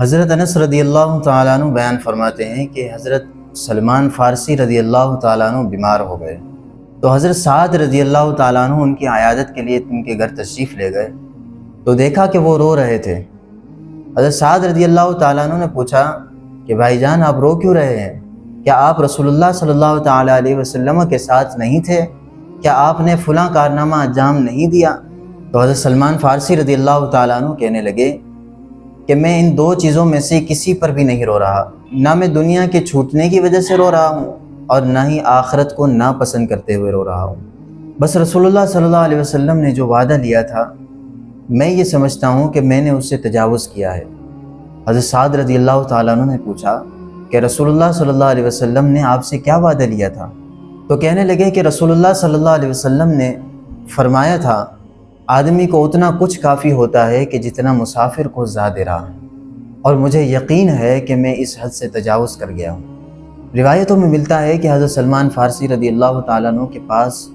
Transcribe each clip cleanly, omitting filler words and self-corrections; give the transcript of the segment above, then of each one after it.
حضرت انس رضی اللہ تعالیٰ عنہ بیان فرماتے ہیں کہ حضرت سلمان فارسی رضی اللہ تعالیٰ عنہ بیمار ہو گئے تو حضرت سعد رضی اللہ تعالیٰ عنہ ان کی عیادت کے لیے ان کے گھر تشریف لے گئے تو دیکھا کہ وہ رو رہے تھے۔ حضرت سعد رضی اللہ تعالیٰ عنہ نے پوچھا کہ بھائی جان آپ رو کیوں رہے ہیں؟ کیا آپ رسول اللہ صلی اللہ تعالیٰ علیہ وسلم کے ساتھ نہیں تھے؟ کیا آپ نے فلاں کارنامہ انجام نہیں دیا؟ تو حضرت سلمان فارسی رضی اللہ تعالیٰ عنہ کہنے لگے کہ میں ان دو چیزوں میں سے کسی پر بھی نہیں رو رہا، نہ میں دنیا کے چھوٹنے کی وجہ سے رو رہا ہوں اور نہ ہی آخرت کو ناپسند کرتے ہوئے رو رہا ہوں۔ بس رسول اللہ صلی اللہ علیہ وسلم نے جو وعدہ لیا تھا میں یہ سمجھتا ہوں کہ میں نے اس سے تجاوز کیا ہے۔ حضرت سعد رضی اللہ تعالیٰ عنہ نے پوچھا کہ رسول اللہ صلی اللہ علیہ وسلم نے آپ سے کیا وعدہ لیا تھا؟ تو کہنے لگے کہ رسول اللہ صلی اللہ علیہ وسلم نے فرمایا تھا آدمی کو اتنا کچھ کافی ہوتا ہے کہ جتنا مسافر کو زاد رہا ہے، اور مجھے یقین ہے کہ میں اس حد سے تجاوز کر گیا ہوں۔ روایتوں میں ملتا ہے کہ حضرت سلمان فارسی رضی اللہ تعالیٰ عنہ کے پاس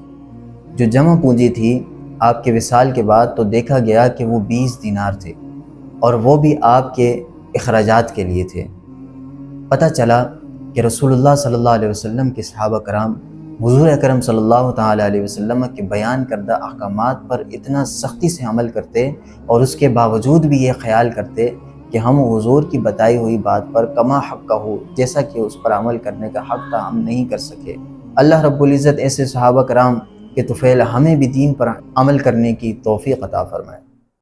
جو جمع پونجی تھی آپ کے وصال کے بعد تو دیکھا گیا کہ وہ 20 دینار تھے، اور وہ بھی آپ کے اخراجات کے لیے تھے۔ پتہ چلا کہ رسول اللہ صلی اللہ علیہ وسلم کے صحابہ کرام حضور اکرم صلی اللہ تعالیٰ علیہ وسلم کے بیان کردہ احکامات پر اتنا سختی سے عمل کرتے اور اس کے باوجود بھی یہ خیال کرتے کہ ہم حضور کی بتائی ہوئی بات پر کما حق کا ہو، جیسا کہ اس پر عمل کرنے کا حق تھا، ہم نہیں کر سکے۔ اللہ رب العزت ایسے صحابہ کرام کے طفیل ہمیں بھی دین پر عمل کرنے کی توفیق عطا فرمائے۔